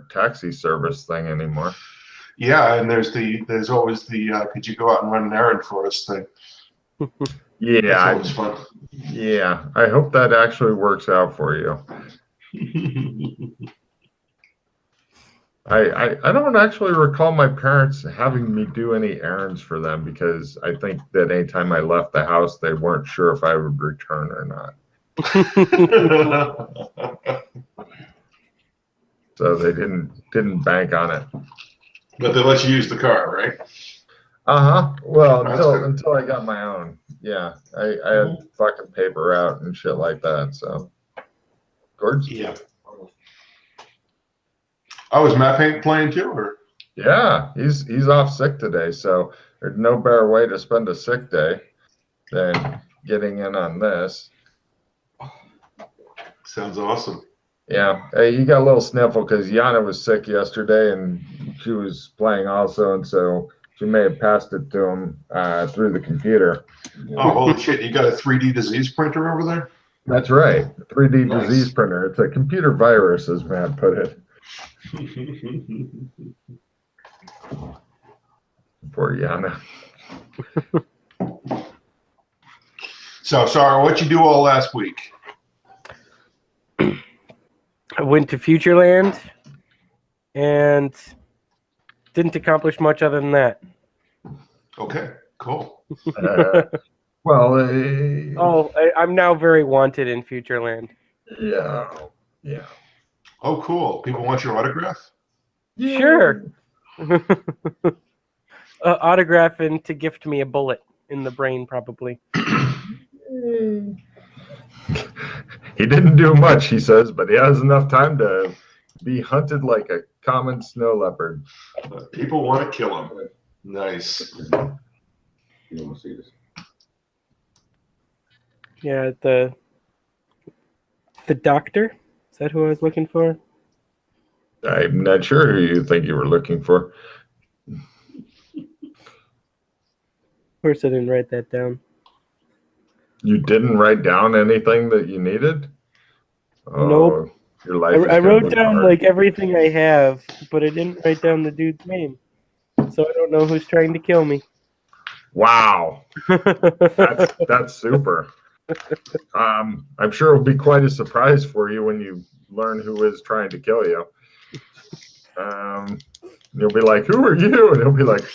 taxi service thing anymore. Yeah, and there's always the could you go out and run an errand for us thing. Yeah, That's always fun. Yeah, I hope that actually works out for you. I don't actually recall my parents having me do any errands for them because I think that anytime I left the house, they weren't sure if I would return or not. So they didn't bank on it. But they let you use the car, right? Well, until I got my own. Yeah, I had fucking paper out and shit like that. So, Gord's. Yeah. Oh, is Matt playing too, or? Yeah, he's off sick today, so there's no better way to spend a sick day than getting in on this. Sounds awesome. Yeah, hey, he got a little sniffle because Yana was sick yesterday and she was playing also, and so she may have passed it to him through the computer. Oh, holy shit! You got a 3D disease printer over there? That's right, 3D disease printer. It's a computer virus, as Matt put it. Poor Yana. So, sorry, what you do all last week? I went to Futureland and didn't accomplish much other than that. Okay, cool. I'm now very wanted in Futureland. Yeah. Oh, cool. People want your autograph? Yeah. Sure. Autograph and to gift me a bullet in the brain, probably. He didn't do much, he says, but he has enough time to be hunted like a common snow leopard. People want to kill him. Nice. You want to see this? Yeah, the doctor? Is that who I was looking for? I'm not sure who you think you were looking for. Of course I didn't write that down. You didn't write down anything that you needed? Nope. Your life I wrote down like everything I have, but I didn't write down the dude's name. So I don't know who's trying to kill me. Wow. That's super. I'm sure it'll be quite a surprise for you when you learn who is trying to kill you. You'll be like, "Who are you?" And he'll be like,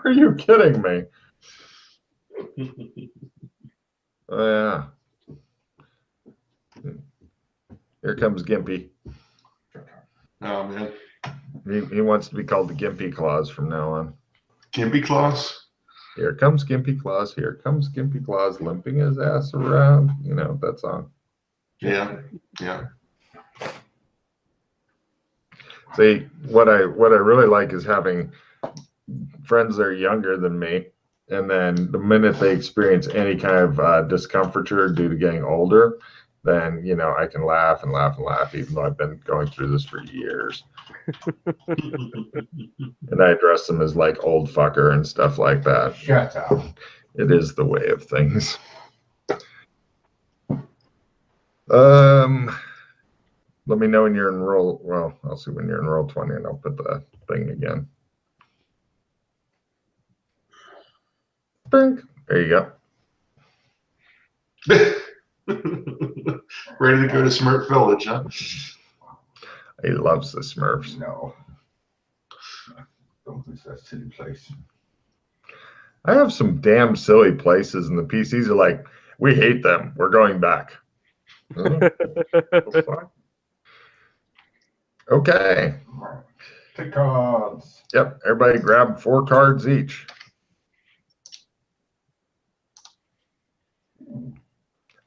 "Are you kidding me?" Yeah. Here comes Gimpy. Oh, man. He wants to be called the Gimpy Claus from now on. Gimpy Claus? Here comes Gimpy Claus. Here comes Gimpy Claus, limping his ass around. You know that song. Yeah. See, what I really like is having friends that are younger than me, and then the minute they experience any kind of discomforture due to getting older, then I can laugh and laugh and laugh, even though I've been going through this for years. And I address them as like old fucker and stuff like that. Shut up. It is the way of things. Let me know when you're in roll. Well, I'll see when you're in roll 20, and I'll put the thing again. Bink. There you go. Ready to go to Smurf Village, huh? He loves the Smurfs. No. Don't think that's a silly place. I have some damn silly places, and the PCs are like, "We hate them. We're going back." Okay. Take cards. Yep. Everybody grab 4 cards each.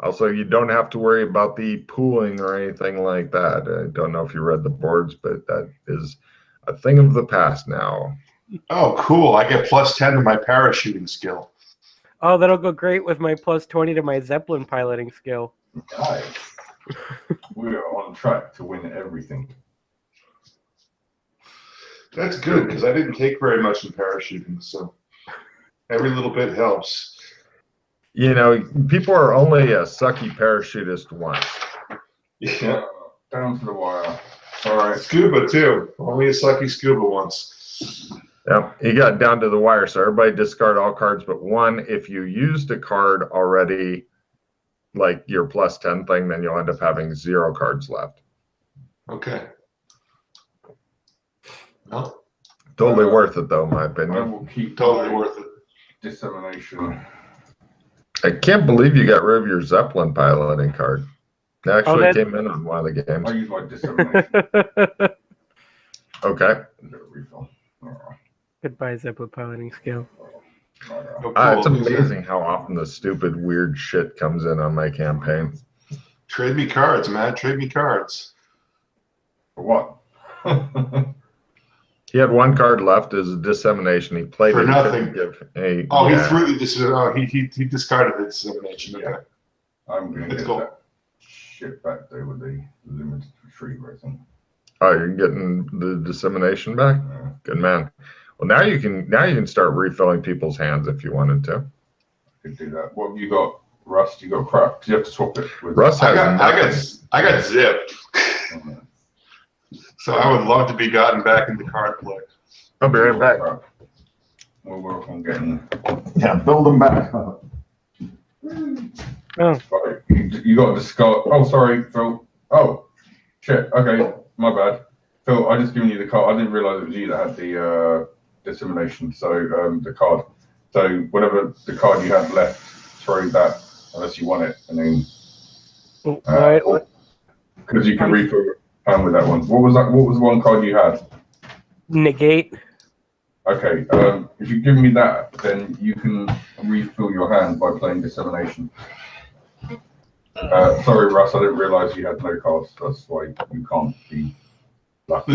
Also, you don't have to worry about the pooling or anything like that. I don't know if you read the boards, but that is a thing of the past now. Oh, cool. I get +10 to my parachuting skill. Oh, that'll go great with my +20 to my Zeppelin piloting skill. Nice. We're on track to win everything. That's good, because I didn't take very much in parachuting, so every little bit helps. People are only a sucky parachutist once. Yeah. Down to the wire. All right. Scuba too. Only a sucky scuba once. Yep, he got down to the wire. So everybody discard all cards but one. If you used a card already, like your +10 thing, then you'll end up having 0 cards left. Okay. Well, Totally worth it, though, in my I opinion. will keep totally my worth it. dissemination. I can't believe you got rid of your Zeppelin piloting card. It actually that- came in on one of the I games. use my dissemination. Okay. Refill. Goodbye, Zeppelin piloting skill. Oh, It's cool. amazing how often the stupid, weird shit comes in on my campaign. Trade me cards, man. Trade me cards. For what? He had 1 card left as a dissemination. He played For it. nothing. Give a, Oh, yeah. he threw this. Oh, he discarded the dissemination. Okay. Yeah. I'm going to It's get cool. that shit back there with the limited retriever, I think. Oh, you're getting the dissemination back? Yeah. Good man. Well, now you can start refilling people's hands if you wanted to. Could do that. What have you got, Rust? You got crap. You have to swap it with Russ has I got zipped. So I would love to be gotten back into card play. I'll be right back. We'll work on getting. Yeah, build them back. Oh, Right, you got to discard. Oh, sorry, Phil. Oh, shit. Okay, my bad. Phil, I just given you the card. I didn't realize it was you that had the dissemination. So the card. So whatever the card you had left, throw that unless you want it, and then right. because you can refill your hand with that one. What was that? What was the one card you had? Negate. Okay. If you give me that, then you can refill your hand by playing dissemination. Sorry, Russ, I didn't realize you had no cards. That's why you can't be lucky.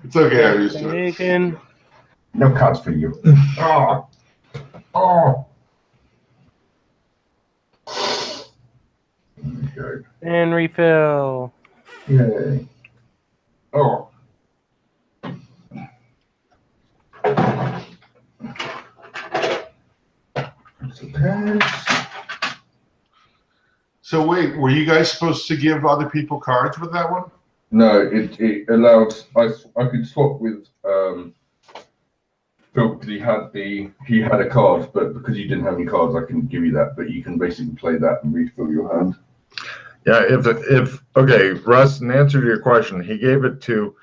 It's okay. I'm used to it. Dissemination. No cards for you. Oh. Oh. Okay. And refill. Yay. Oh. So wait, were you guys supposed to give other people cards with that one? No, it allowed. I could swap with Phil because he had a card, but because you didn't have any cards, I couldn't give you that. But you can basically play that and refill your hand. Yeah, if okay, Russ, in answer to your question, he gave it to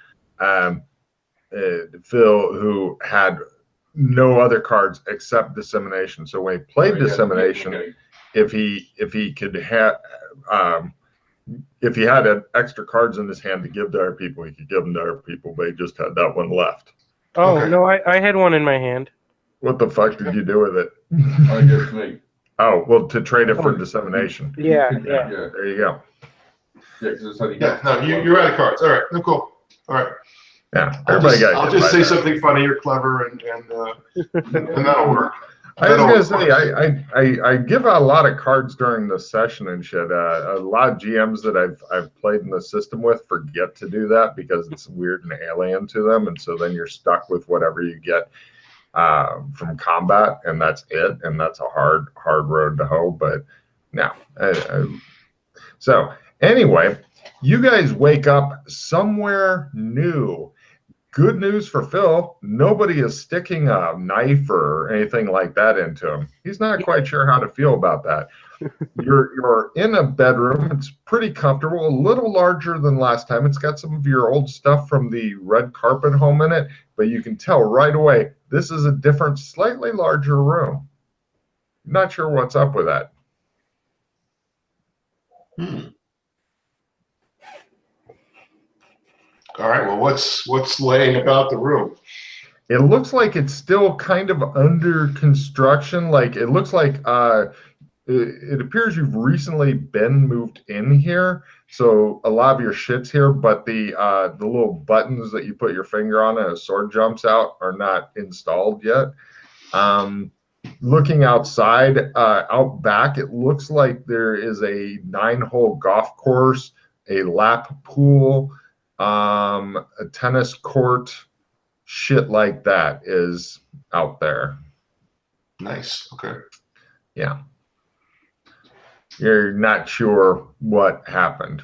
Phil, who had no other cards except dissemination. So when he played dissemination, Okay. if he could have if he had extra cards in his hand to give to other people, he could give them to other people, but he just had that one left. Oh, Okay. no, I had one in my hand. What the fuck did you do with it? I guess me. Oh, well, to trade it for dissemination. Yeah. Yeah. There you go. Yeah, because that's how you Yeah. No, you're out of cards. All right. No, cool. All right. Yeah, everybody got. I'll just say something funny or clever, and that'll work. I was gonna say I give out a lot of cards during the session and shit. A lot of GMs that I've played in the system with forget to do that because it's weird and alien to them, and so then you're stuck with whatever you get from combat, and that's it, and that's a hard road to hoe. But no, so anyway, you guys wake up somewhere new. Good news for Phil, nobody is sticking a knife or anything like that into him. He's not quite sure how to feel about that. You're in a bedroom. It's pretty comfortable, a little larger than last time. It's got some of your old stuff from the red carpet home in it, but you can tell right away this is a different, slightly larger room. Not sure what's up with that. All right. Well, what's laying about the room? It looks like it's still kind of under construction. Like it looks like it appears you've recently been moved in here, so a lot of your shit's here, but the little buttons that you put your finger on and a sword jumps out are not installed yet. Looking outside, out back, it looks like there is a 9-hole golf course, a lap pool, a tennis court, shit like that is out there. Nice. Okay. Yeah. You're not sure what happened.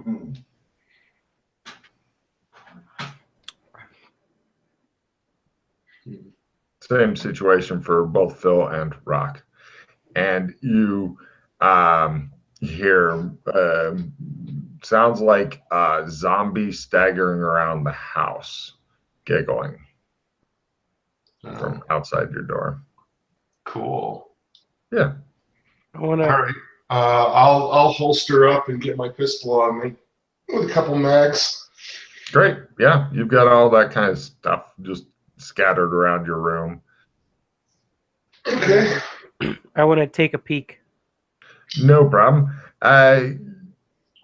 Hmm. Same situation for both Phil and Rock. And you hear sounds like a zombie staggering around the house, giggling from outside your door. Cool. Yeah. I want All to. right. I'll holster up and get my pistol on me with a couple mags. Great. Yeah, you've got all that kind of stuff just scattered around your room. Okay. I want to take a peek. No problem.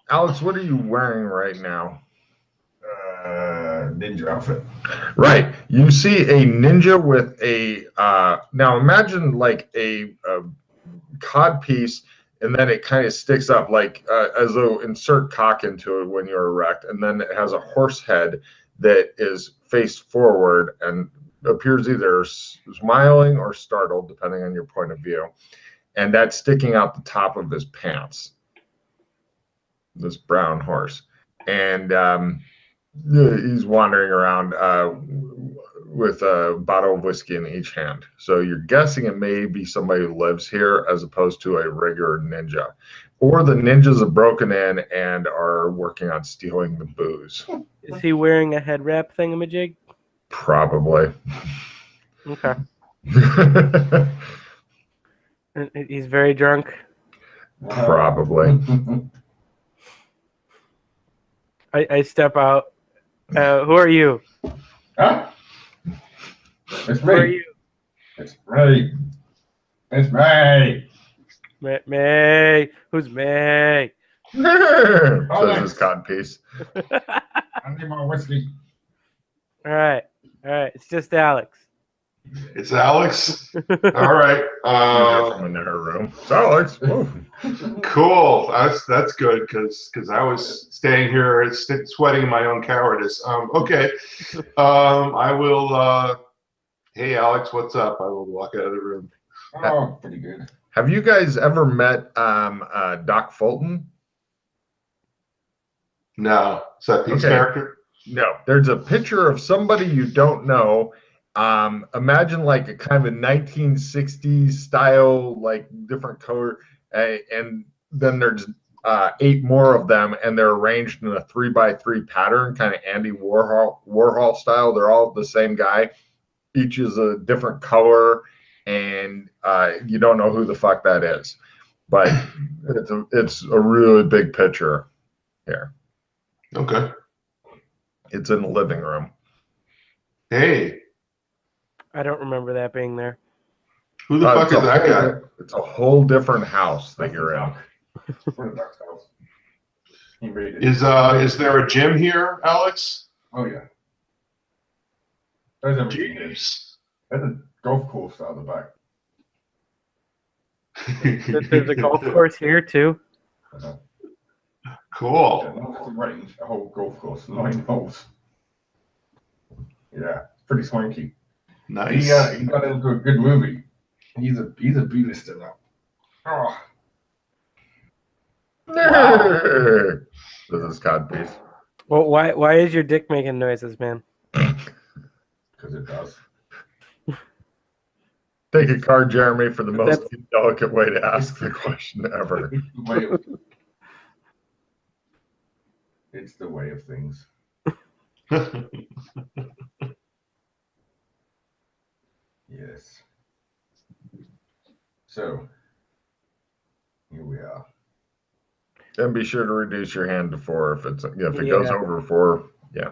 Alex, what are you wearing right now? Ninja outfit. Right. You see a ninja with a now imagine like a cod piece, and then it kind of sticks up like as though insert cock into it when you're erect, and then it has a horse head that is faced forward and appears either smiling or startled depending on your point of view, and that's sticking out the top of his pants, this brown horse. And he's wandering around with a bottle of whiskey in each hand. So you're guessing it may be somebody who lives here as opposed to a regular ninja. Or the ninjas have broken in and are working on stealing the booze. Is he wearing a head wrap thingamajig? Probably. Okay. And he's very drunk. Probably. I step out. Who are you? Huh? It's Who are me. you? It's me. It's me. May. Who's May? Says his cod piece. I need my whiskey. All right. It's just Alex. It's Alex. All right. From another room. It's Alex. Cool. That's good because I was staying here sweating in my own cowardice. Okay. I will. Hey, Alex, what's up? I will walk out of the room. Oh, pretty good. Have you guys ever met Doc Fulton? No. Is that Pete's character? No. There's a picture of somebody you don't know. Imagine like a kind of a 1960s style, like different color, and then there's 8 more of them, and they're arranged in a 3x3 pattern, kind of Andy Warhol style. They're all the same guy. Each is a different color, and you don't know who the fuck that is, but it's a really big picture here. Okay. It's in the living room. Hey, I don't remember that being there. who the fuck is that guy? It's a whole different house that you're in. Is there a gym here, Alex? Oh yeah. There's a Jeez. There's a golf course out the back. There's a golf course here too. Cool. Yeah, not a range, a whole golf course, 9 holes. Yeah, pretty swanky. Nice. He got into a good movie. He's a B-lister now. Oh. Wow. This is cod piece. Well, why is your dick making noises, man? Because it does. Take a card, Jeremy, for the most delicate way to ask the question ever. It's the way of things. Yes. So, here we are. And be sure to reduce your hand to 4 if it goes over 4. Yeah.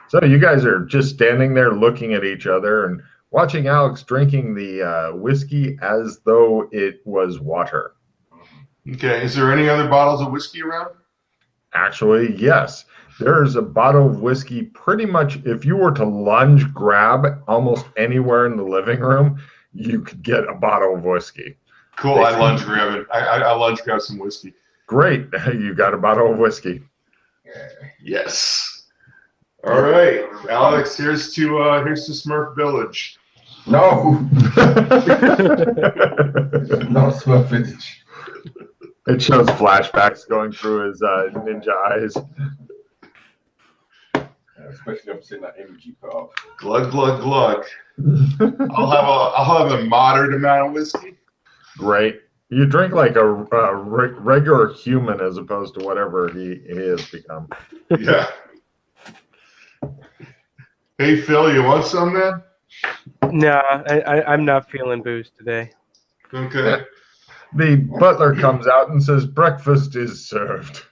So you guys are just standing there looking at each other and watching Alex drinking the whiskey as though it was water. Okay. Is there any other bottles of whiskey around? Actually, yes. There's a bottle of whiskey pretty much, if you were to lunge grab almost anywhere in the living room, you could get a bottle of whiskey. Cool. I lunge grab it. I lunge grab some whiskey. Great. You got a bottle of whiskey. Yes. All right, Alex. Here's to Smurf Village. No. Not Smurf Village. It shows flashbacks going through his ninja eyes. Especially I've seen that image you put up. Glug, glug, glug. I'll have a moderate amount of whiskey. Great. You drink like a regular human as opposed to whatever he has become. Yeah. Hey, Phil, you want some, man? No, I'm not feeling booze today. Okay. The butler comes out and says, "Breakfast is served."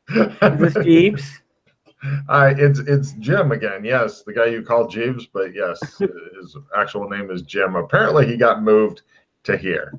Is this Jeeves? It's Jim again. Yes, the guy you call Jeeves, but yes, his actual name is Jim. Apparently, he got moved to here.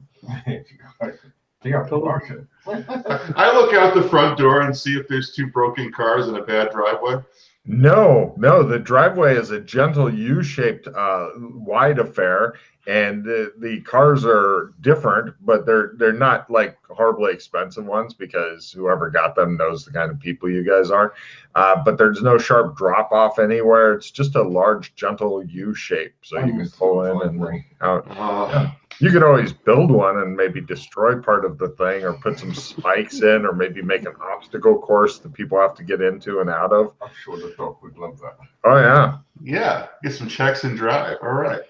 Promotion. I look out the front door and see if there's 2 broken cars and a bad driveway. No, the driveway is a gentle U-shaped, wide affair, and the cars are different, but they're not like horribly expensive ones because whoever got them knows the kind of people you guys are. But there's no sharp drop off anywhere. It's just a large, gentle U shape, so you can pull in and out. Yeah. You could always build one and maybe destroy part of the thing, or put some spikes in, or maybe make an obstacle course that people have to get into and out of. I'm sure the dog would love that. Oh yeah. Yeah, get some checks and drive. All right.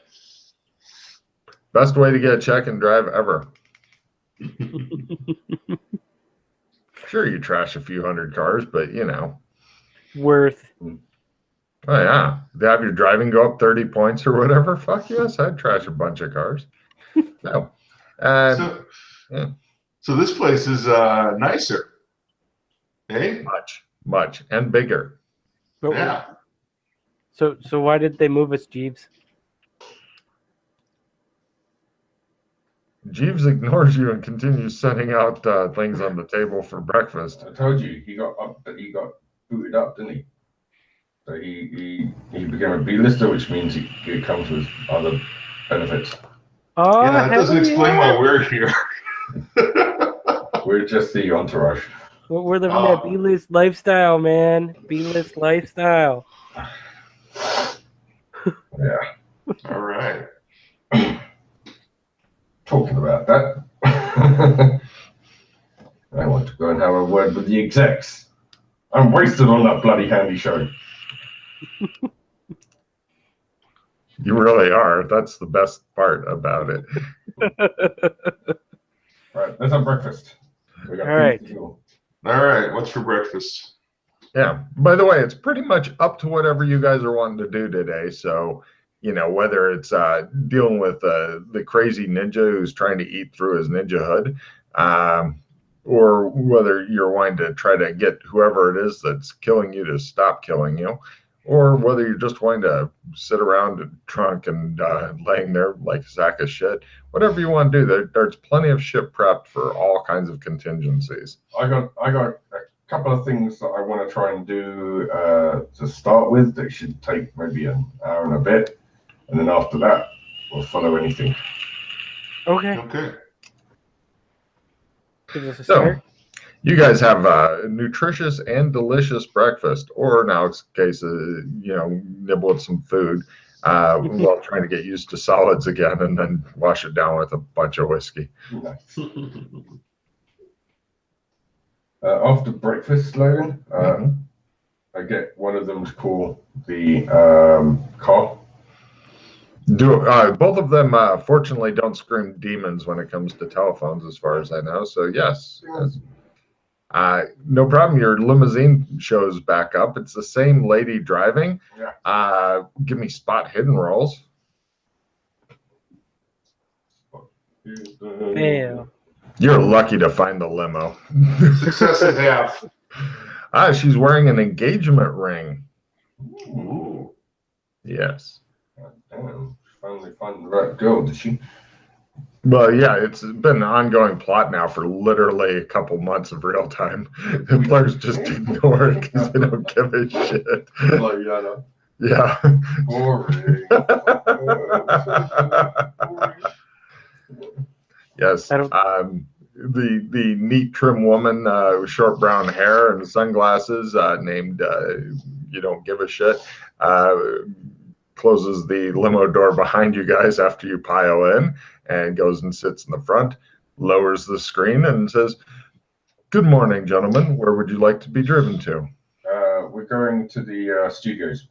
Best way to get a check and drive ever. Sure, you trash a few hundred cars, but you know. Worth. Oh yeah. To have your driving go up 30 points or whatever. Fuck yes, I'd trash a bunch of cars. No. So this place is nicer. Hey? Much. And bigger. But Yeah. So why did they move us, Jeeves? Jeeves ignores you and continues setting out things on the table for breakfast. I told you he got booted up, didn't he? So he became a B-lister, which means he comes with other benefits. Oh, Yeah, that doesn't explain why we're here. We're just the entourage. We're living that B-list lifestyle, man. B-list lifestyle. Yeah. All right. Talking about that, I want to go and have a word with the execs. I'm wasted on that bloody handy show. You really are. That's the best part about it. Right, let's have breakfast. We got All right. All right. What's for breakfast? Yeah. By the way, it's pretty much up to whatever you guys are wanting to do today. So, you know, whether it's dealing with the crazy ninja who's trying to eat through his ninja hood, or whether you're wanting to try to get whoever it is that's killing you to stop killing you, or whether you're just wanting to sit around drunk and laying there like a sack of shit. Whatever you want to do, there's plenty of shit prepped for all kinds of contingencies. I got a couple of things that I want to try and do to start with that should take maybe an hour and a bit. And then after that, we'll follow anything. Okay. Okay. Give us a So, start. you guys have a nutritious and delicious breakfast, or in Alex's case, you know, nibble at some food while trying to get used to solids again, and then wash it down with a bunch of whiskey. Nice. After breakfast, Logan, I get one of them to call the car. Both of them, fortunately, don't scream demons when it comes to telephones, as far as I know. So yes. No problem. Your limousine shows back up. It's the same lady driving. Yeah. Give me spot hidden rolls. Fail. You're lucky to find the limo. Success at half. She's wearing an engagement ring. Ooh. Yes. Damn, finally found the right girl, did she? Well, yeah, it's been an ongoing plot now for literally a couple months of real time. The players just ignore it because they don't give a shit. Like, yeah, no. Yeah. Boring. Yes. The neat, trim woman with short brown hair and sunglasses named You Don't Give a Shit closes the limo door behind you guys after you pile in and goes and sits in the front, lowers the screen and says, Good morning, gentlemen. Where would you like to be driven to? We're going to the studios.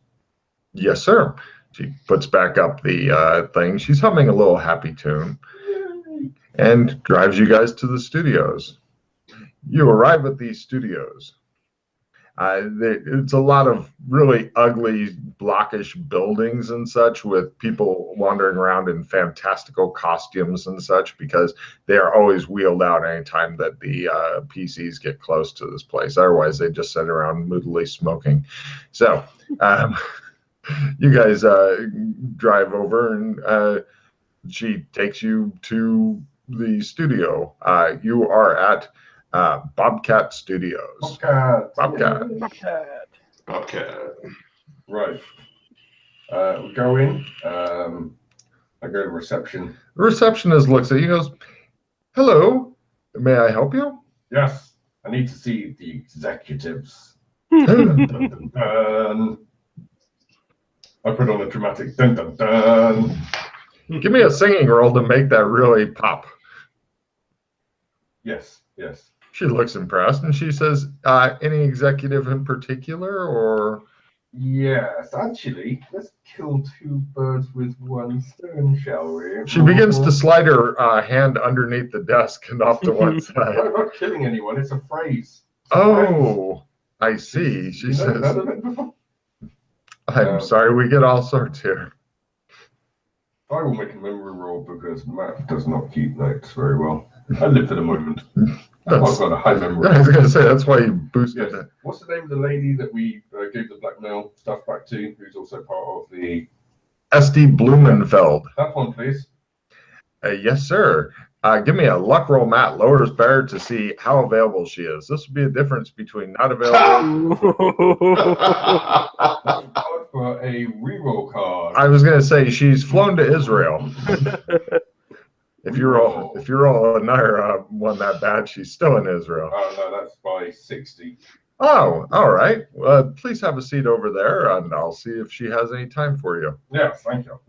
Yes, sir. She puts back up the thing. She's humming a little happy tune and drives you guys to the studios. You arrive at these studios. It's a lot of really ugly, blockish buildings and such, with people wandering around in fantastical costumes and such, because they are always wheeled out anytime that the PCs get close to this place. Otherwise, they just sit around moodily smoking. So, you guys drive over, and she takes you to the studio. You are at Bobcat Studios. Bobcat. Right. We go in. I go to reception. The receptionist looks at you and goes, "Hello, may I help you?" Yes, I need to see the executives. I put on a dramatic dun dun dun. Give me a singing roll to make that really pop. Yes, yes. She looks impressed and she says, any executive in particular, or? Yes, actually, let's kill two birds with one stone, shall we? She begins to slide her hand underneath the desk and off to one side. I'm not killing anyone, it's a phrase. Oh, I see. She says, I'm sorry, we get all sorts here. I will make a memory roll because Matt does not keep notes very well. I live for the moment. I've got a high memory. I was going to say, that's why you boosted it. What's the name of the lady that we gave the blackmail stuff back to, who's also part of the... SD Blumenfeld. That one, please. Yes, sir. Give me a luck roll, Matt. Lowers bear to see how available she is. This would be a difference between not available. For a reroll card. I was going to say she's flown to Israel. If you roll another one that bad, she's still in Israel. Oh no, that's by 60. Oh, all right. Please have a seat over there, and I'll see if she has any time for you. Yes, thank you.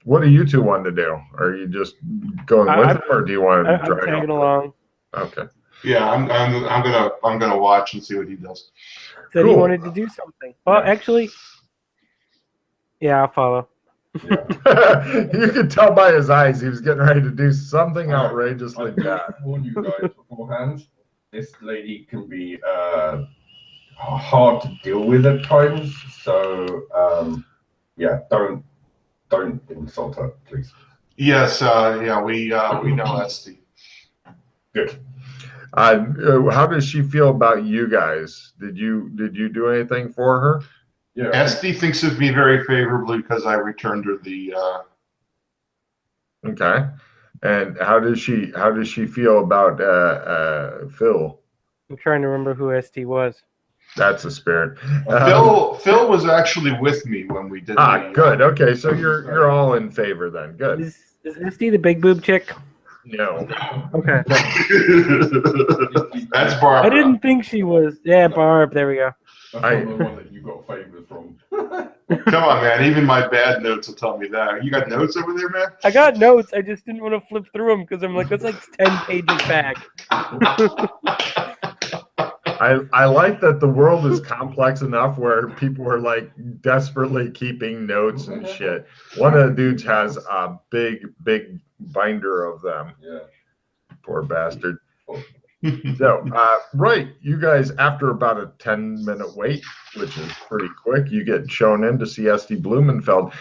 What do you two want to do? Are you just going with him, or do you want to I'm tagging along. Okay. Yeah, I'm gonna watch and see what he does. Said he wanted to do something. Well, actually, yeah, I'll follow. Yeah. You could tell by his eyes he was getting ready to do something outrageously bad. I warn you guys beforehand. This lady can be hard to deal with at times. So yeah, don't insult her, please. Yes, yeah, we know Esty. Good. How does she feel about you guys? Did you do anything for her? Yeah. Esty thinks of me very favorably because I returned her the. Okay. And how does she feel about Phil? I'm trying to remember who ST was. That's a spirit. Phil was actually with me when we did. Good. Okay, so you're all in favor then. Good. Is ST the big boob chick? No. Okay. That's Barbara. I didn't think she was. Yeah, Barb. There we go. That's not the one that you got favors from. Come on, man. Even my bad notes will tell me that. You got notes over there, man? I got notes. I just didn't want to flip through them because I'm like, that's like 10 pages back. I like that the world is complex enough where people are like desperately keeping notes and shit. One of the dudes has a big binder of them. Yeah. Poor bastard. So, right, you guys, after about a 10-minute wait, which is pretty quick, you get shown in to see SD Blumenfeld.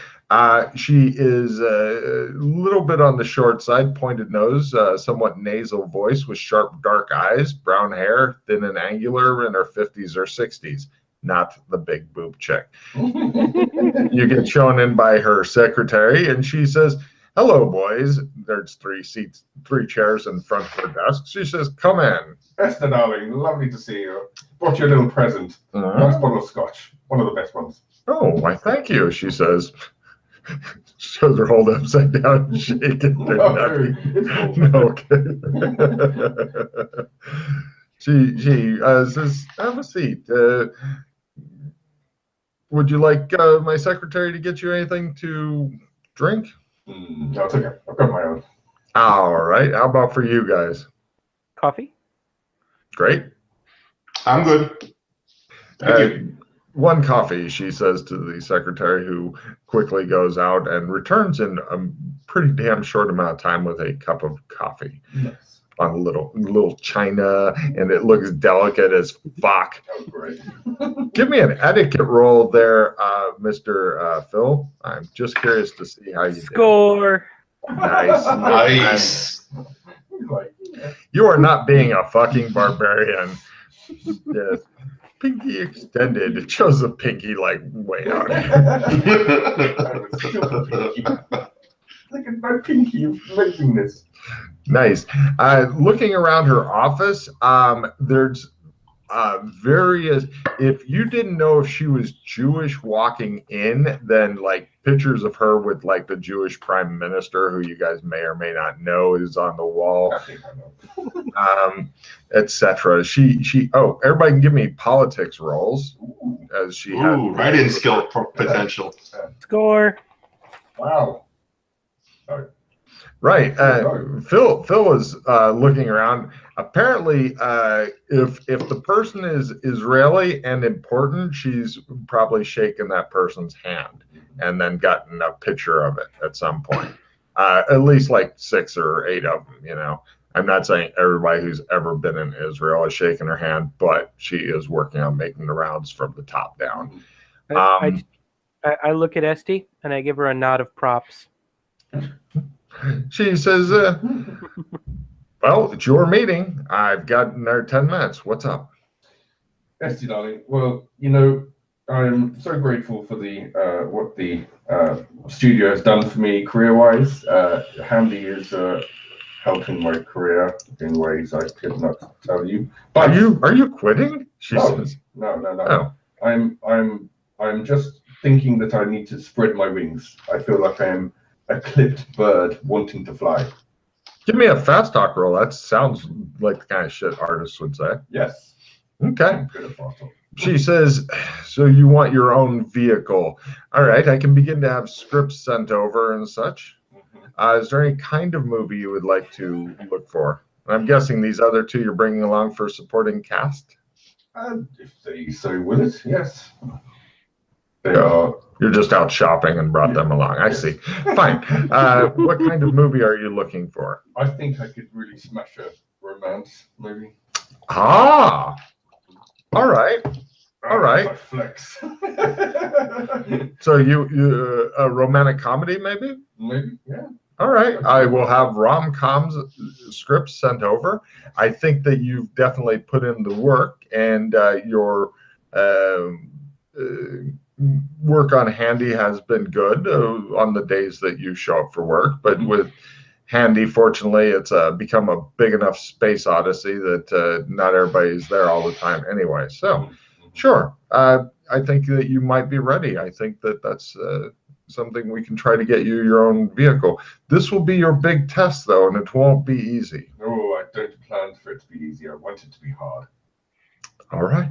She is a little bit on the short side, pointed nose, somewhat nasal voice with sharp dark eyes, brown hair, thin and angular, in her 50s or 60s. Not the big boob chick. You get shown in by her secretary, and she says, "Hello, boys." There's three chairs in front of her desk. She says, "Come in." Esther, darling, lovely to see you. Brought you a little present. Nice bottle of scotch. One of the best ones. "Oh, why, thank you," she says. Shows her hold upside down and shaking. Okay. She says, "Have a seat. Would you like my secretary to get you anything to drink?" No, it's okay. I've got my own. All right. How about for you guys? Coffee? Great. I'm good. Thank you. One coffee, she says to the secretary, who quickly goes out and returns in a pretty damn short amount of time with a cup of coffee. Nice. On a little china, and it looks delicate as fuck. Oh, great. Give me an etiquette roll there, Mr. Phil. I'm just curious to see how you Score. do. Nice. Nice. You are not being a fucking barbarian. Yes. Pinky extended. It shows the pinky like way out. Look at my pinky making this. Nice. Looking around her office, there's various. If you didn't know if she was Jewish walking in, then like pictures of her with like the Jewish prime minister, who you guys may or may not know is on the wall, etc. She. Oh, everybody can give me politics rolls, as she had write-in skill potential. Score. Wow. Right. Phil is looking around. Apparently, if the person is Israeli and important, she's probably shaken that person's hand and then gotten a picture of it at some point. At least like 6 or 8 of them, you know. I'm not saying everybody who's ever been in Israel has shaken her hand, but she is working on making the rounds from the top down. I look at Esty and I give her a nod of props. She says, well, it's your meeting. I've got another 10 minutes. What's up? Esty, darling. Well, you know, I'm so grateful for the what the studio has done for me career-wise. Handy is helping my career in ways I could not tell you. But Are you quitting? She says. No. Oh. I'm just thinking that I need to spread my wings. I feel like I am a clipped bird wanting to fly. Give me a fast talk roll. That sounds like the kind of shit artists would say. Yes. Okay. I'm good at fast talk. She says, so you want your own vehicle. All right, I can begin to have scripts sent over and such. Is there any kind of movie you would like to look for? I'm guessing these other two you're bringing along for supporting cast? If they so will it, yes. They are. You're just out shopping and brought them along. I see. Fine. What kind of movie are you looking for? I think I could really smash a romance movie. Ah. All right. All right. I flex. So you a romantic comedy maybe? Maybe, yeah. All right. I will have rom-coms scripts sent over. I think that you've definitely put in the work, and your work on Handy has been good on the days that you show up for work. But with Handy, fortunately, it's become a big enough space odyssey that not everybody's there all the time anyway. So, sure. I think that you might be ready. I think that that's something we can try to get you your own vehicle. This will be your big test, though, and it won't be easy. Oh, I don't plan for it to be easy. I want it to be hard. All right.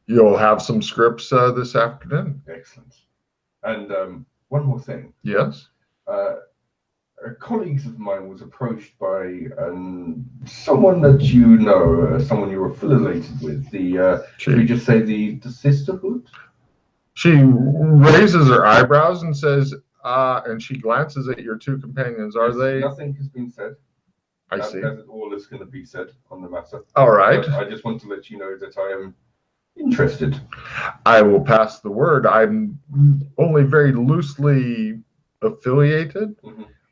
You'll have some scripts this afternoon. Excellent. And one more thing. Yes. Colleagues of mine was approached by someone that you know, someone you're affiliated with. Should we just say the sisterhood? She raises her eyebrows and says, and she glances at your two companions. Are they? Nothing has been said. I see. That's all that's going to be said on the matter. All right. I just want to let you know that I am interested. I will pass the word. I'm only very loosely affiliated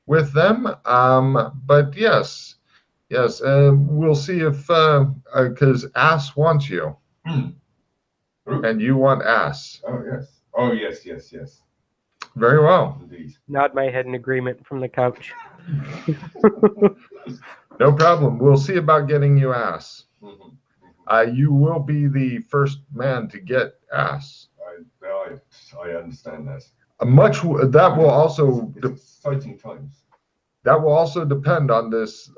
with them, but yes, we'll see if because Ass wants you, and you want Ass. Oh yes. Very well. Indeed. Nod my head in agreement from the couch. No problem. We'll see about getting you Ass. You will be the first man to get Ass. I understand that. That will also exciting times. That will also depend on this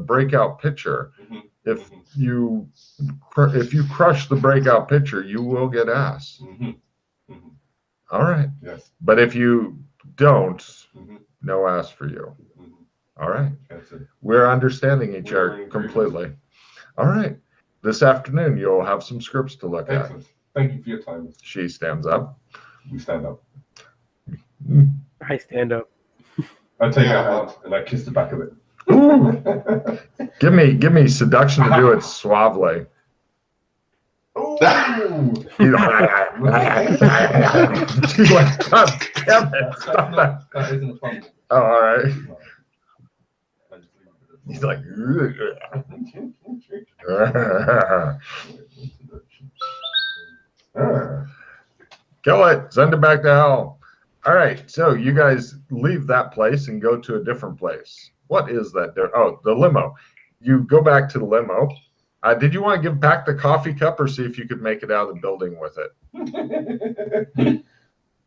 breakout pitcher. If you crush the breakout pitcher, you will get Ass. All right. Yes. But if you don't, no Ass for you. All right. That's it. We're understanding each We're other in completely. All right. This afternoon, you'll have some scripts to look at. Excellent. Thank you for your time. She stands up. We stand up. I stand up. I take Yeah, her hand and I kiss the back of it. Ooh. Give me seduction to do it suavely. Ooh. He's like, God damn it, stop that. That isn't fun. Oh, all right. No. I just leave it at He's like, kill it, send it back to hell. All right, so you guys leave that place and go to a different place. What is that? Oh, the limo. You go back to the limo. Did you want to give back the coffee cup or see if you could make it out of the building with it?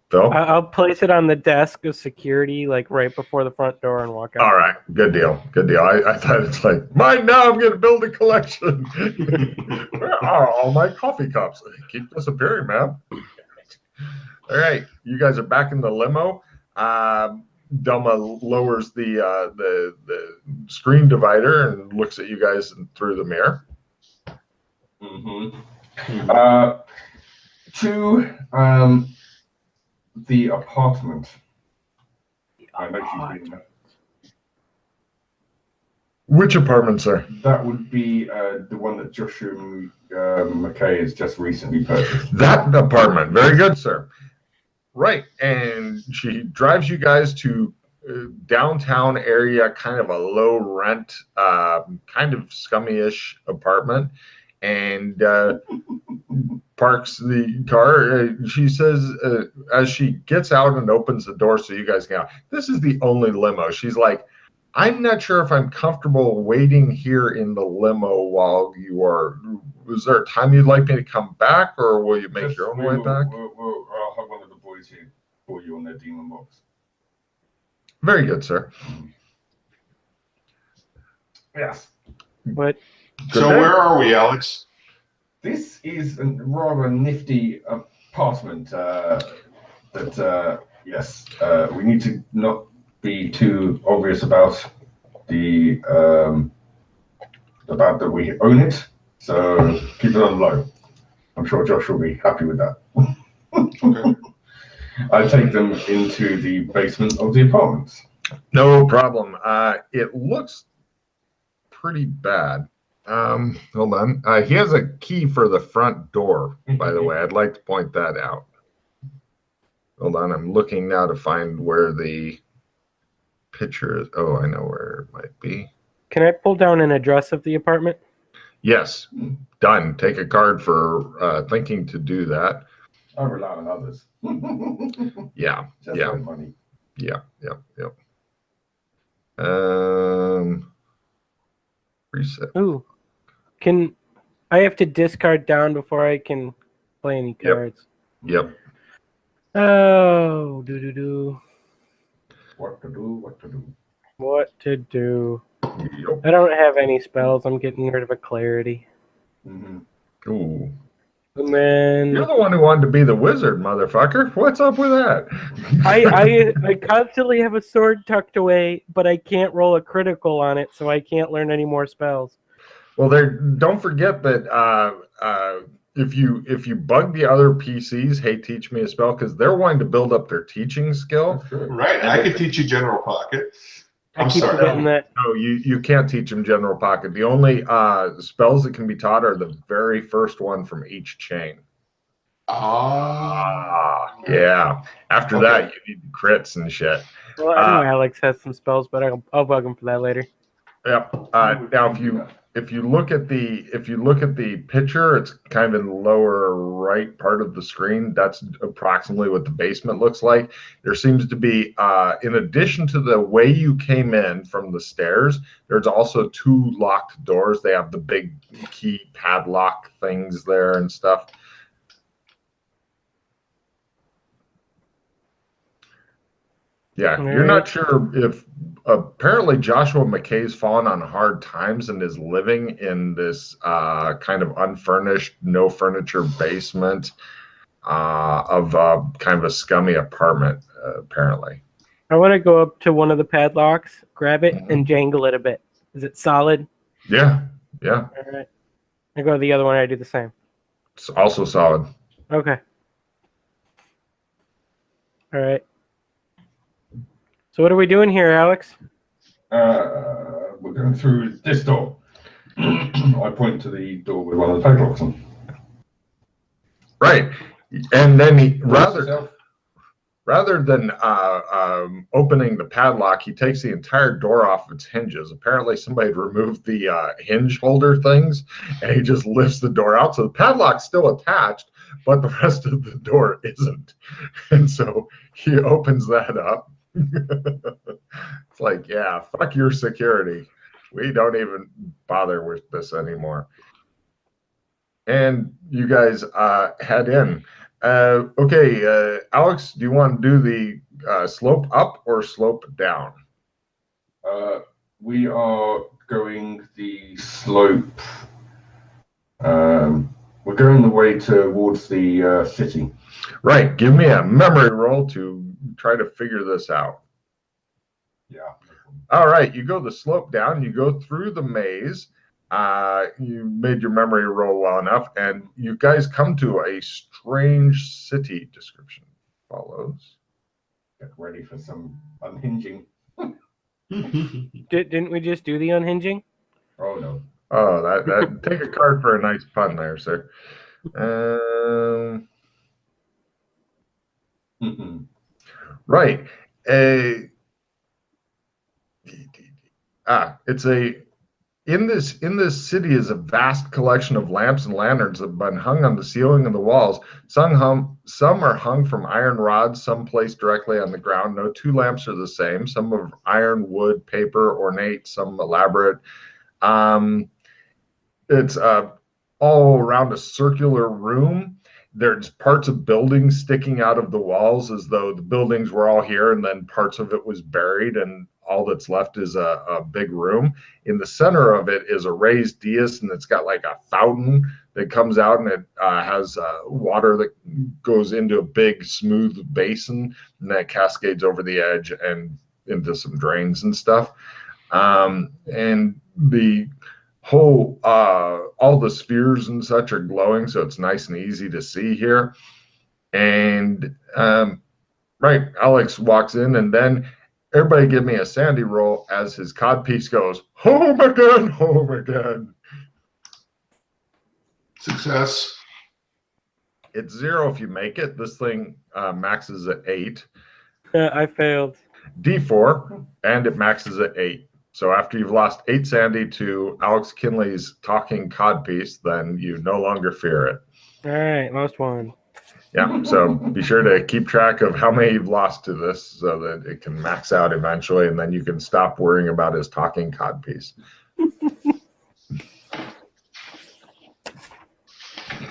Phil? I'll place it on the desk of security, like right before the front door, and walk out. All right, good deal, good deal. I thought it's like, mine now, I'm going to build a collection. Where are all my coffee cups? They keep disappearing, man. All right, you guys are back in the limo. Delma lowers the screen divider and looks at you guys through the mirror. To the apartment. I know she's been there. Which apartment, sir? That would be the one that Joshua McKay has just recently purchased. That apartment. Very good, sir. Right, and she drives you guys to downtown area, kind of a low rent, kind of scummy-ish apartment, and parks the car. She says, as she gets out and opens the door so you guys can out, this is the only limo. She's like, I'm not sure if I'm comfortable waiting here in the limo while you are. Is there a time you'd like me to come back, or will you make your own way back? I'll have one of the boys here for you on their demon box. Very good, sir. Yes. But So where are we, Alex? This is a rather nifty apartment. Yes, we need to not be too obvious about the about that we own it. So keep it on low. I'm sure Josh will be happy with that. Okay. I take them into the basement of the apartment. No problem. It looks pretty bad. Hold on. He has a key for the front door, by the way. I'd like to point that out. Hold on. I'm looking now to find where the picture is. Oh, I know where it might be. can I pull down an address of the apartment? Yes. Done. Take a card for thinking to do that. I rely on others. Yeah. Just Yeah. like money. Yeah. Reset. Ooh, can I have to discard down before I can play any Yep. cards? Yep. Oh, do. What to do? What to do? What to do? Yep. I don't have any spells. I'm getting rid of a clarity. Mm-hmm. Ooh. And then You're the one who wanted to be the wizard, motherfucker. What's up with that? I constantly have a sword tucked away, but I can't roll a critical on it, so I can't learn any more spells. Well, don't forget that if you bug the other PCs, hey, teach me a spell, because they're wanting to build up their teaching skill. That's good. Right. I could teach you general pocket. I I'm keep sorry. forgetting that. No, you can't teach them general pocket. The only spells that can be taught are the very first one from each chain. Yeah. After Okay. that, you need crits and shit. Well, I know Alex has some spells, but I'll bug him for that later. Yep. Now, if you look at the picture, it's kind of in the lower right part of the screen. That's approximately what the basement looks like. There seems to be, in addition to the way you came in from the stairs, there's also 2 locked doors. They have the big key padlock things there and stuff. Yeah, you're not sure if apparently Joshua McKay's fallen on hard times and is living in this kind of unfurnished, no furniture basement of kind of a scummy apartment, apparently. I want to go up to one of the padlocks, grab it, and jangle it a bit. Is it solid? Yeah. All right. I go to the other one. I do the same. It's also solid. Okay. All right. So what are we doing here, Alex? We're going through this door. I point to the door with one of the padlocks on. Right. And then he, Yourself. rather than opening the padlock, he takes the entire door off its hinges. Apparently somebody had removed the hinge holder things, and he just lifts the door out. So the padlock's still attached, but the rest of the door isn't. And so he opens that up. It's like, yeah, fuck your security. We don't even bother with this anymore. And you guys head in. Okay, Alex, do you want to do the slope up or slope down? We are going the slope. We're going the way towards the city. Right. Give me a memory roll to try to figure this out. Yeah. All right. You go the slope down. You go through the maze. You made your memory roll well enough, and you guys come to a strange city description. Follows. Get ready for some unhinging. Didn't we just do the unhinging? Oh no. Oh, that take a card for a nice pun there, sir. Right. It's a in this city is a vast collection of lamps and lanterns that have been hung on the ceiling and the walls. Some are hung from iron rods, some placed directly on the ground. No two lamps are the same. Some of iron, wood, paper, ornate, some elaborate. It's all around a circular room. There's parts of buildings sticking out of the walls as though the buildings were all here and then parts of it was buried, and all that's left is a big room. In the center of it is a raised dais, and it's got like a fountain that comes out, and it has water that goes into a big smooth basin, and that cascades over the edge and into some drains and stuff. And the whole all the spheres and such are glowing, so it's nice and easy to see here. And right, Alex walks in, and then everybody give me a sandy roll as his codpiece goes home again, home again. Success. It's 0 if you make it. This thing maxes at 8. I failed. D4, and it maxes at 8. So after you've lost 8 sandy to Alex Kinley's talking codpiece, then you no longer fear it. All right, lost 1. Yeah, so be sure to keep track of how many you've lost to this so that it can max out eventually, and then you can stop worrying about his talking codpiece.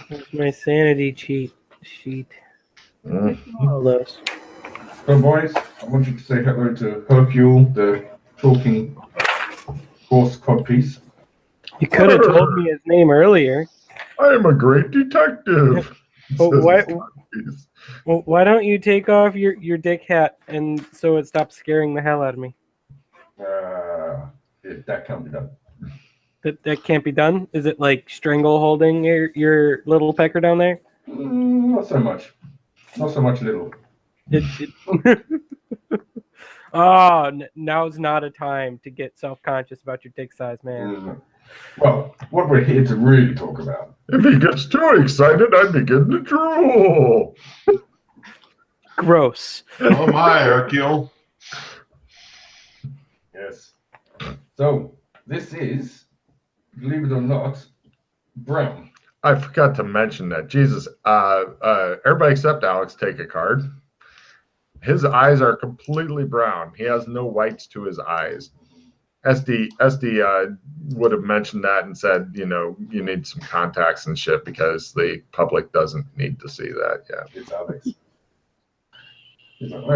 There's my sanity cheat sheet. All those. So boys, I want you to say hello to Hercule, the talking horse codpiece. You could have told me his name earlier. I am a great detective. Why don't you take off your dick hat and so it stops scaring the hell out of me? That can't be done. That can't be done? Is it like strangle holding your little pecker down there? Not so much. Not so much little. Oh, now's not a time to get self-conscious about your dick size, man. Well, what we're here to really talk about. If he gets too excited, I begin to drool. Gross. Oh my, Hercule. Yes. So, this is, believe it or not, brown. I forgot to mention that. Jesus, everybody except Alex take a card. His eyes are completely brown. He has no whites to his eyes. SD would have mentioned that and said, you need some contacts and shit because the public doesn't need to see that yet. It's Alex. He's like, all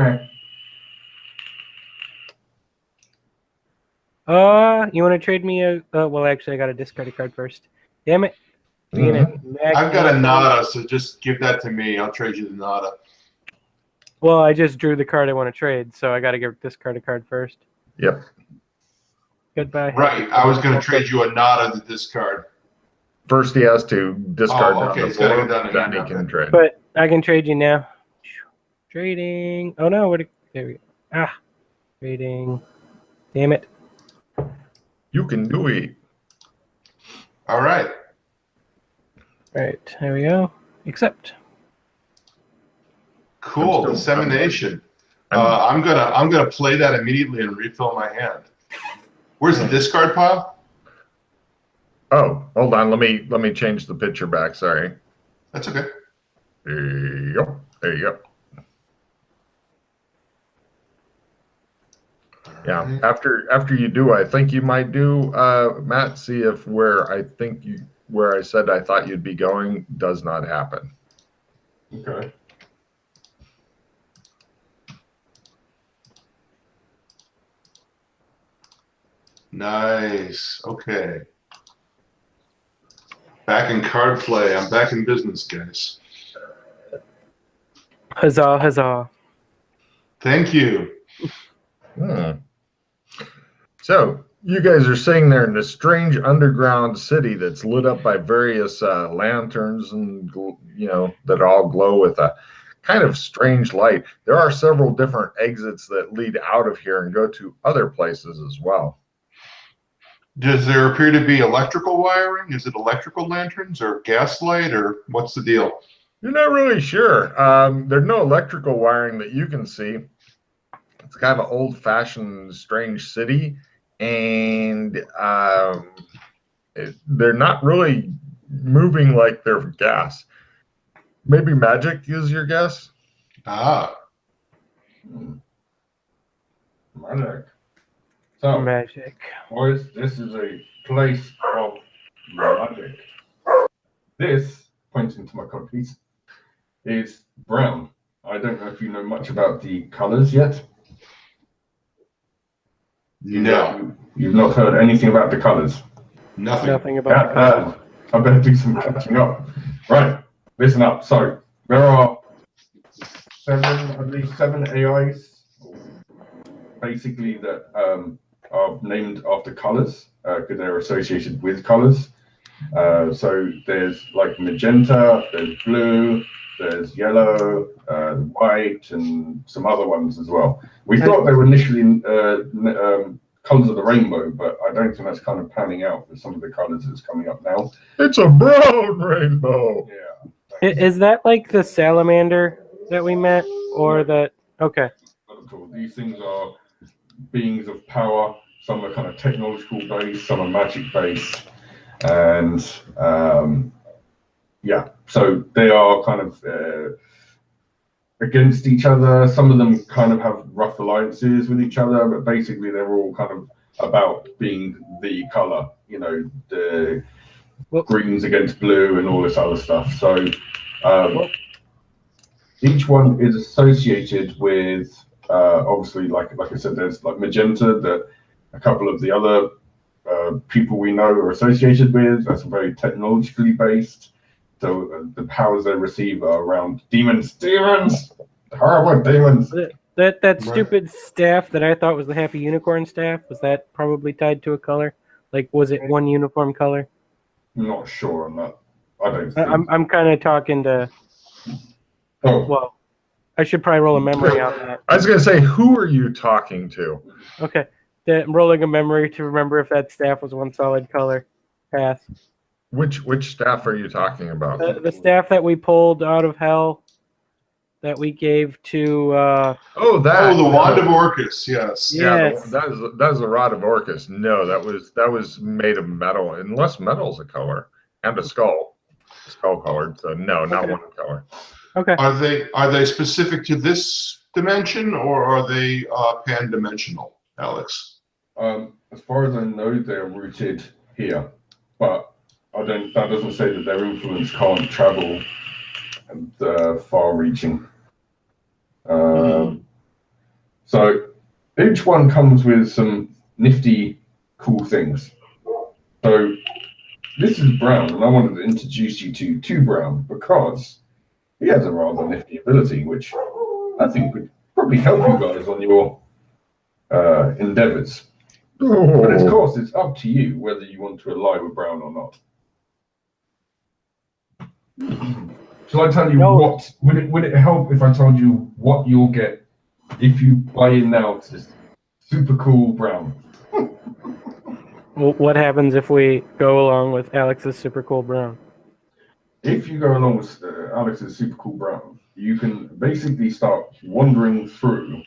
right. You want to trade me a? Well, actually, I got to discard a card first. Damn it! I've got a nada, so just give that to me. I'll trade you the nada. Well, I just drew the card I want to trade, so I got to give this card a card first. Yep. Goodbye. Right. I was going to trade you a nod of the discard. First, he has to discard Oh, down okay, the he's gotta floor, go down then again, he can okay. trade. But I can trade you now. Trading. Oh no! There we go. Ah, trading. Damn it. You can do it. All right. All right, there we go. Accept. Cool. I'm still- Dissemination. I'm gonna play that immediately and refill my hand. Where's the discard pile? Oh, hold on. Let me change the picture back. Sorry. That's okay. There you go. There you go. Yeah. After you do, I think you might do, Matt. See if where I said I thought you'd be going does not happen. Okay. Nice. Okay. Back in card play. I'm back in business, guys. Huzzah! Huzzah! Thank you. So you guys are sitting there in this strange underground city that's lit up by various lanterns and that all glow with a kind of strange light. There are several different exits that lead out of here and go to other places as well. Does there appear to be electrical wiring? Is it electrical lanterns or gaslight or what's the deal? You're not really sure. There's no electrical wiring that you can see. It's kind of an old-fashioned, strange city, and they're not really moving like they're gas. Maybe magic is your guess? Ah. Magic. So, Magic. boys, this is a place of magic. This, pointing to my card piece, is brown. I don't know if you know much about the colors yet. No. You've not heard anything about the colors. Nothing. Nothing about I better do some catching up. Right, listen up. So, there are at least seven AIs, basically, that are named after colors, because they're associated with colors. So there's like magenta, there's blue, there's yellow, white, and some other ones as well. We thought they were initially colors of the rainbow, but I don't think that's kind of panning out with some of the colors that's coming up now. It's a brown rainbow. Yeah. Is that like the salamander that we met, or that? Okay. These things are beings of power. Some are kind of technological based, some are magic based, and yeah, so they are kind of against each other. Some of them kind of have rough alliances with each other, but basically they're all kind of about being the color, the greens against blue and all this other stuff. So each one is associated with obviously, like I said, there's like magenta that a couple of the other people we know are associated with. That's very technologically based. So the powers they receive are around demons, horrible demons. That stupid staff that I thought was the Happy Unicorn staff, was that probably tied to a color? Like, was it one uniform color? I'm not sure on that. I don't think. I'm kind of talking to. Oh, Well, I should probably roll a memory on that. I was going to say, who are you talking to? Okay, I'm rolling a memory to remember if that staff was one solid color. Pass. Which staff are you talking about? The staff that we pulled out of hell, that we gave to. Oh, Oh, the Wand of Orcus, yes. Yeah, Yes. that is a rod of Orcus. No, that was made of metal, unless metal's a color, and a skull colored. So no, not one color. Okay. Are they specific to this dimension, or are they pan-dimensional, Alex? as far as I know, they're rooted here, but that doesn't say that their influence can't travel and far-reaching. So each one comes with some nifty, cool things. So this is Brown, and I wanted to introduce you to Brown because he has a rather nifty ability, which I think would probably help you guys on your endeavors. But of course, it's up to you whether you want to ally with Brown or not. Shall I tell you what? Would it help if I told you what you'll get if you buy in now to this super cool Brown? Well, what happens if we go along with Alex's super cool Brown? If you go along with Alex's super cool Brown, you can basically start wandering through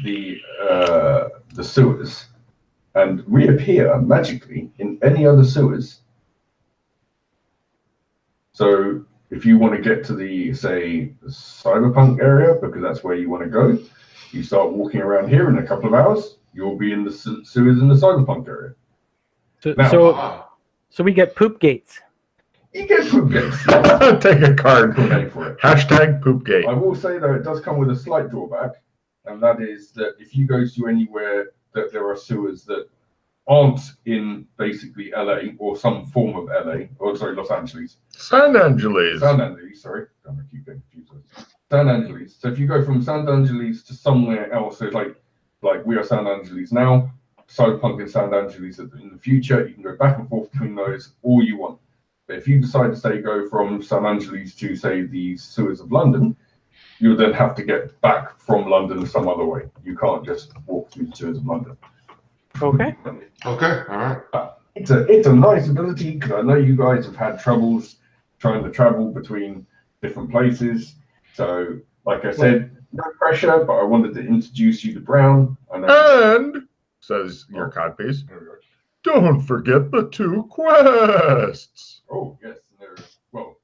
the sewers and reappear magically in any other sewers. So if you want to get to the, say, cyberpunk area, because that's where you want to go, you start walking around here in a couple of hours, you'll be in the sewers in the cyberpunk area. So we get poop gates. You get poop gates. Take a card. For it. Hashtag poopgate. I will say, though, it does come with a slight drawback, and that is that if you go to anywhere that there are sewers that aren't in basically LA or some form of LA, or sorry, Los Angeles. San Angeles. San Angeles, sorry. I keep getting confused. San Angeles. So if you go from San Angeles to somewhere else, so like we are San Angeles now, Cyberpunk and San Angeles in the future, you can go back and forth between those all you want. But if you decide to say go from San Angeles to, say, the sewers of London, you'll then have to get back from London some other way. You can't just walk through the sewers of London. Okay. Okay. All right. It's a nice ability because I know you guys have had troubles trying to travel between different places. So, like I said, no pressure, but I wanted to introduce you to Brown. And, says your codpiece, don't forget the 2 quests. Oh, yes. Well,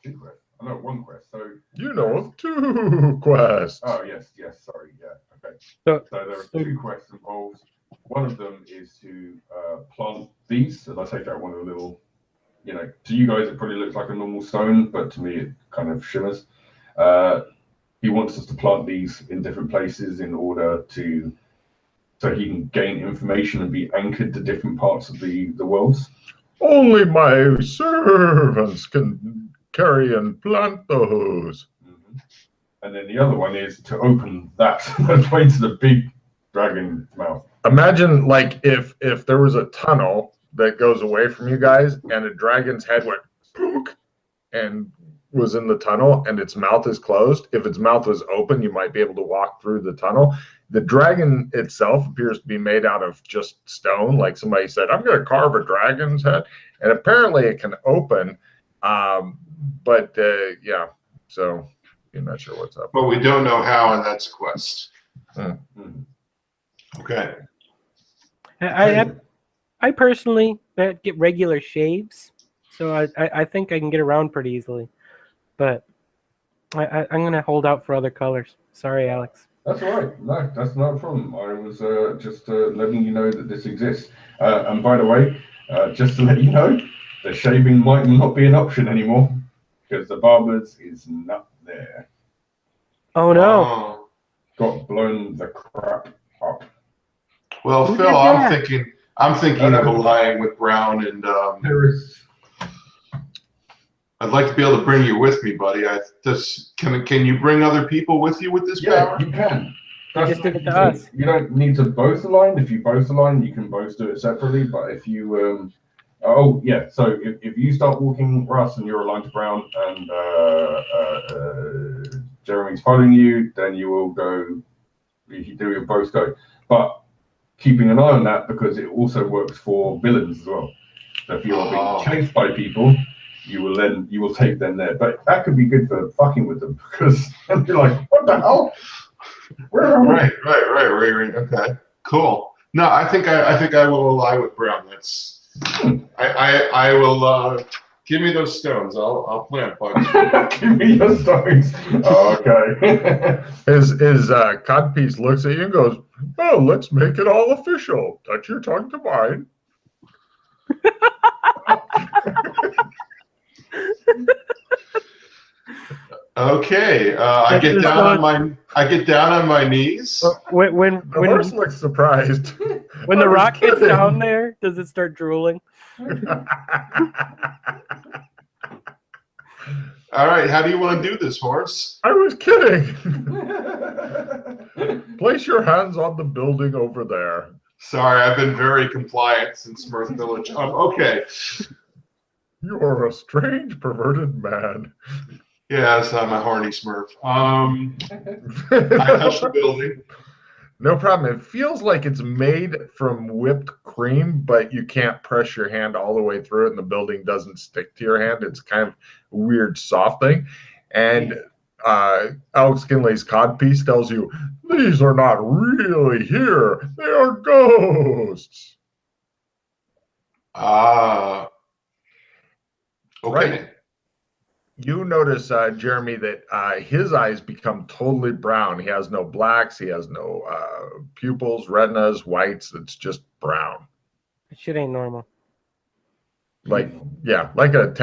2 quests. I know 1 quest. So you know of 2 quests. Oh, yes. Sorry. Yeah. Okay. So there are 2 quests involved. One of them is to plant these, and I take out one of the little, to you guys it probably looks like a normal stone, but to me it kind of shimmers. He wants us to plant these in different places in order so he can gain information and be anchored to different parts of the worlds. Only my servants can carry and plant those. Mm-hmm. And then the other one is to open that way to the big dragon mouth. Imagine if there was a tunnel that goes away from you guys and a dragon's head went pook and was in the tunnel and its mouth is closed. If its mouth was open, you might be able to walk through the tunnel. The dragon itself appears to be made out of just stone. Like somebody said, I'm going to carve a dragon's head. And apparently it can open. Yeah, so you're not sure what's up. But we don't know how, and that's a quest. Okay. I personally get regular shaves, so I think I can get around pretty easily. But I'm going to hold out for other colors. Sorry, Alex. That's all right. No, that's not a problem. I was just letting you know that this exists. And by the way, just to let you know, the shaving might not be an option anymore because the barber's is not there. Oh, no. Got blown the crap up. Well, Who Phil, did that? I'm thinking of allying with Brown, and There is. I'd like to be able to bring you with me, buddy. Can you bring other people with you with this power? Yeah, you can. You just did it to us. You don't need to both align. If you both align, you can both do it separately. But if you, so if you start walking, Russ, and you're aligned to Brown, and Jeremy's following you, then you will go. If you do, you'll both go. But keeping an eye on that because it also works for villains as well. So if you're being chased by people, you will take them there. But that could be good for fucking with them because they'll be like, what the hell? Right. Okay, cool. No, I think I will ally with Brown. That's I will give me those stones. I'll plant bugs. Give me your stones. Okay. His codpiece looks at you and goes, "Oh, let's make it all official. Touch your tongue to mine." Okay, I get down on my knees. When The horse looks surprised. when the rock gets down there, does it start drooling? All right, how do you want to do this, horse? I was kidding. Place your hands on the building over there. Sorry, I've been very compliant since Smurf Village. Okay. You're a strange, perverted man. Yes, I'm a horny Smurf. I touched the building. No problem. It feels like it's made from whipped cream, but you can't press your hand all the way through it and the building doesn't stick to your hand. It's kind of a weird, soft thing. And Alex Kinley's codpiece tells you, these are not really here. They are ghosts. Okay. Right. You notice, Jeremy, that his eyes become totally brown. He has no blacks. He has no pupils, retinas, whites. It's just brown. That shit ain't normal. Like, yeah, like a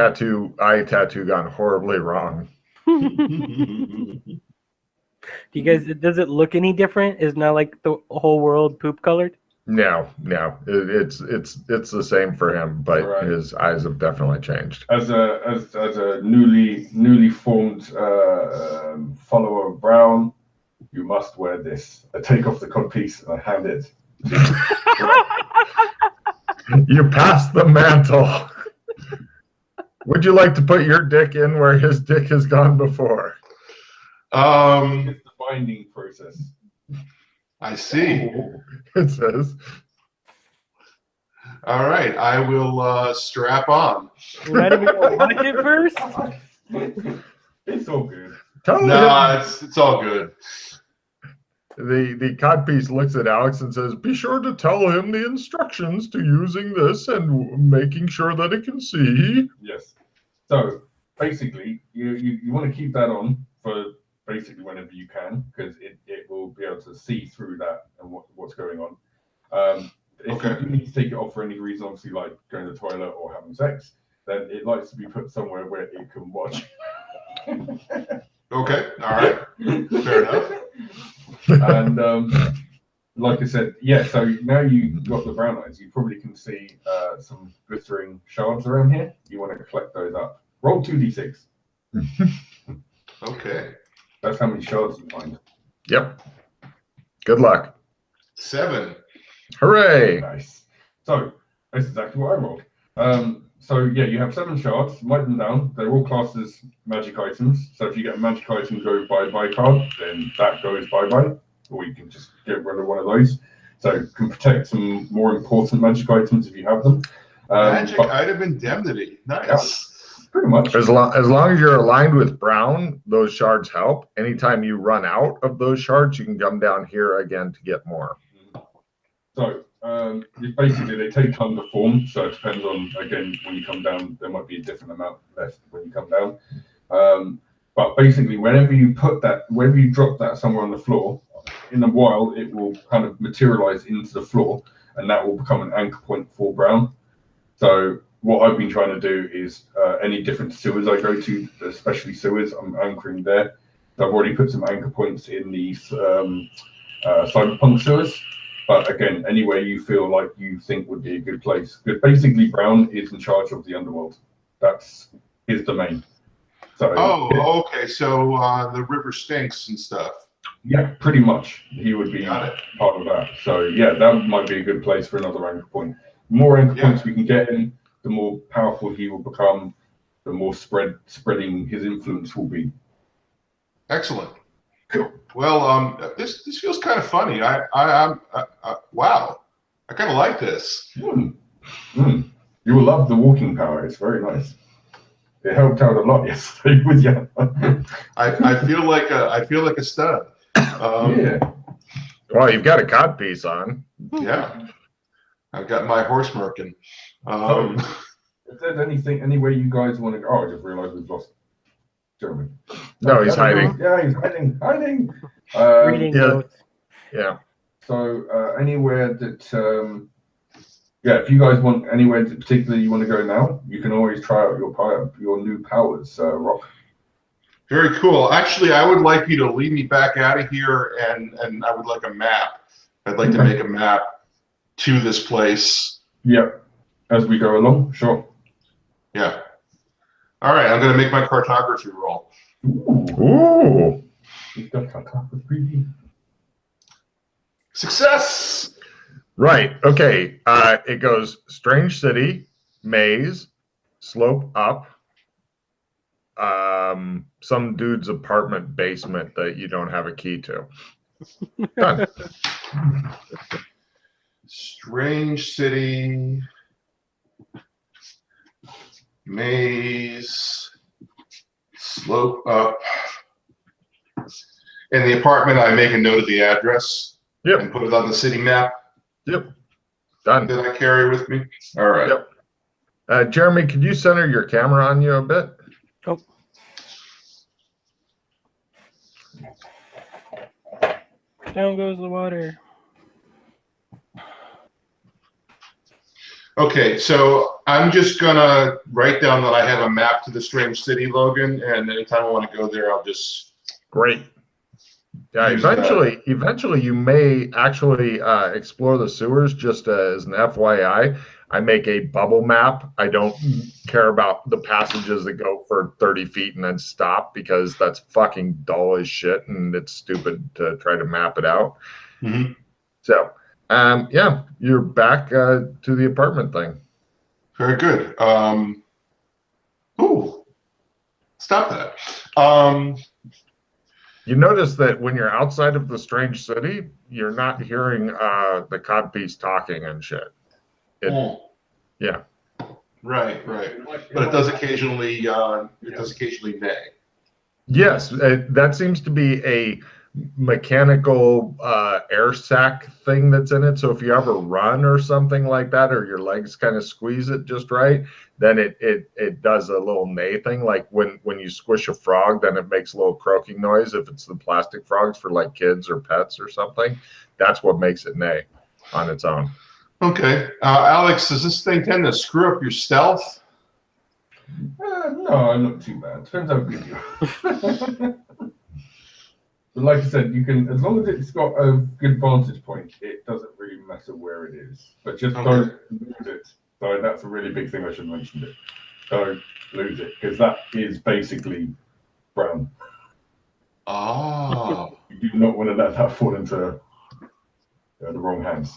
eye tattoo gone horribly wrong. Do you guys, does it look any different? Is now like the whole world poop colored? No, it's the same for him, but Right. his eyes have definitely changed. As a newly formed follower of Brown, you must wear this. I take off the codpiece and I hand it. You passed the mantle. Would you like to put your dick in where his dick has gone before? It's the binding process. I see. It says. All right, I will strap on. Not even a multiverse? It's all good. Tell him. No, it's all good. The codpiece looks at Alex and says, be sure to tell him the instructions to using this and making sure that it can see. Yes. So basically, you want to keep that on for basically whenever you can, because it will be able to see through that and what's going on. If you need to take it off for any reason, obviously like going to the toilet or having sex, then it likes to be put somewhere where it can watch. Okay, all right, fair enough. And like I said, yeah, so now you've got the brown eyes, you probably can see some glittering shards around here. You want to collect those up. Roll 2d6. Okay. That's how many shards you find. Yep. Good luck. 7. Hooray. Nice. So that's exactly what I rolled. So yeah, you have 7 shards. Write them down. They're all classed as magic items. So if you get a magic item go bye-bye card, then that goes bye-bye. Or you can just get rid of one of those. So you can protect some more important magic items if you have them. Magic item indemnity. Nice. Yeah, pretty much. As long as you're aligned with Brown, those shards help. Anytime you run out of those shards, you can come down here again to get more. So basically they take time to form, so it depends on, again, when you come down, there might be a different amount left when you come down. But basically, whenever you drop that somewhere on the floor, in a while it will kind of materialize into the floor, and that will become an anchor point for Brown. So what I've been trying to do is any different sewers I go to, especially sewers, I'm anchoring there. So I've already put some anchor points in these cyberpunk sewers. But again, anywhere you feel like you think would be a good place. Because basically, Brown is in charge of the underworld. That's his domain. So, okay. So the river stinks and stuff. Yeah, pretty much. He would be part of that. So yeah, that might be a good place for another anchor point. The more anchor points we can get in, the more powerful he will become, the more spreading his influence will be. Excellent. Cool. Well, this feels kind of funny. Wow, I kind of like this. You will love the walking power. It's very nice. It helped out a lot yesterday with you. I feel like a stud. Yeah. Well, you've got a codpiece on. Yeah. I've got my horse merkin. If there's anywhere you guys want to go, I just realized we've lost Jeremy. No, he's hiding. Yeah, he's hiding. Reading notes. Yeah. So anywhere that, if you guys want anywhere that particularly you want to go now, you can always try out your new powers, Rock. Very cool. Actually, I would like you to lead me back out of here, and I would like a map. I'd like to make a map to this place. Yep. As we go along, sure. Yeah. All right, I'm going to make my cartography roll. Ooh. He's got cartography. Success! Right. Okay. It goes strange city, maze, slope up, some dude's apartment basement that you don't have a key to. Done. Strange city, maze, slope up. In the apartment, I make a note of the address Yep. and put it on the city map Yep. Done. that I carry with me. All right. Yep. Jeremy, could you center your camera on you a bit? Oh. Down goes the water. Okay, so I'm just gonna write down that I have a map to the strange city, Logan, and anytime I want to go there, I'll just Great. Yeah, use eventually you may actually explore the sewers. Just as an FYI, I make a bubble map. I don't care about the passages that go for 30 feet and then stop, because that's fucking dull as shit and it's stupid to try to map it out. Mhm. So, yeah, you're back to the apartment thing. Very good. Ooh, stop that. You notice that when you're outside of the strange city, you're not hearing the codpiece talking and shit. Yeah. Right. But it does occasionally neigh. Yes, that seems to be a mechanical air sac thing that's in it. So if you ever run or something like that, or your legs kind of squeeze it just right, then it does a little neigh thing. Like when you squish a frog, then it makes a little croaking noise. If it's the plastic frogs for like kids or pets or something, that's what makes it neigh on its own. Okay. Alex, does this thing tend to screw up your stealth? No, not too bad. Depends how good you are. But like I said, you can, as long as it's got a good vantage point, it doesn't really matter where it is. But just don't lose it. So that's a really big thing. I should mention it. Don't lose it, because that is basically brown. Oh. You do not want to let that fall into the wrong hands.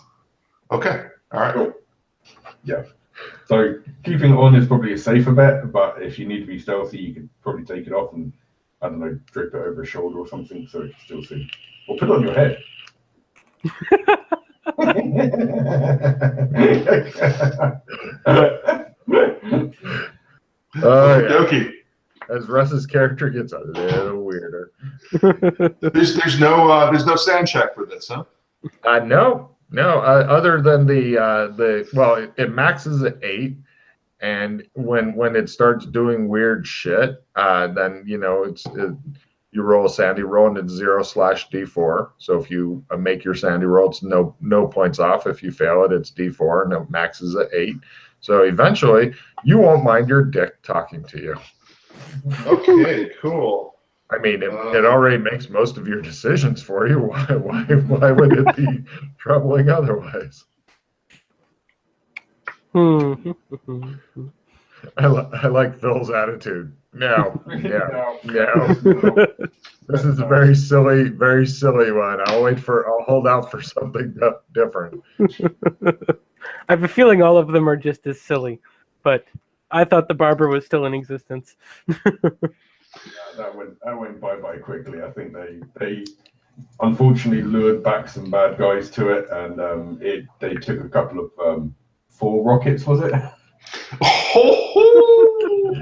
Okay. All right. Cool. Yeah. So keeping it on is probably a safer bet, but if you need to be stealthy, you could probably take it off and, I don't know, drape it over a shoulder or something so you can still see. Or put it on your head. Okie. As Russ's character gets a little weirder. There's no sound check for this, huh? No. Other than well, it maxes at 8, and when it starts doing weird shit, then you roll a sandy roll and it's 0/D4. So if you make your sandy roll, it's no points off. If you fail it, it's D4, and it maxes at 8. So eventually, you won't mind your dick talking to you. Okay, cool. I mean, it already makes most of your decisions for you. Why would it be troubling otherwise? I like Phil's attitude. No. This is a very silly one. I'll hold out for something different. I have a feeling all of them are just as silly, but I thought the barber was still in existence. That went bye quickly. I think they unfortunately lured back some bad guys to it, and they took a couple of 4 rockets, was it?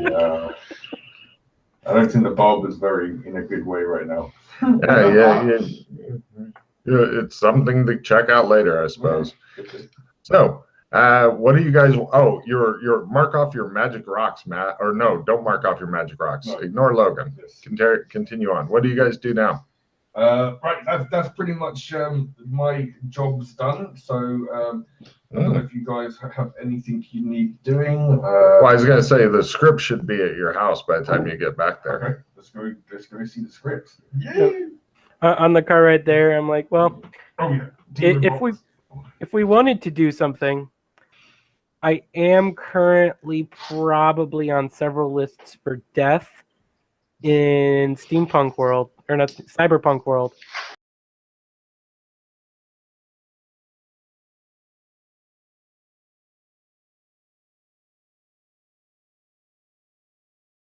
Yeah. I don't think the barber's very in a good way right now. Yeah. It's something to check out later, I suppose. So, what do you guys? Oh, your mark off your magic rocks, Matt. Or no, don't mark off your magic rocks. No. Ignore Logan. Yes. Continue on. What do you guys do now? Right, that's pretty much my job's done. So I don't know if you guys have anything you need doing. Well, I was gonna say the script should be at your house by the time you get back there. Okay, let's go see the script. Yeah. On the car right there, I'm like, well, if we wanted to do something, I am currently probably on several lists for death in steampunk world, or not cyberpunk world.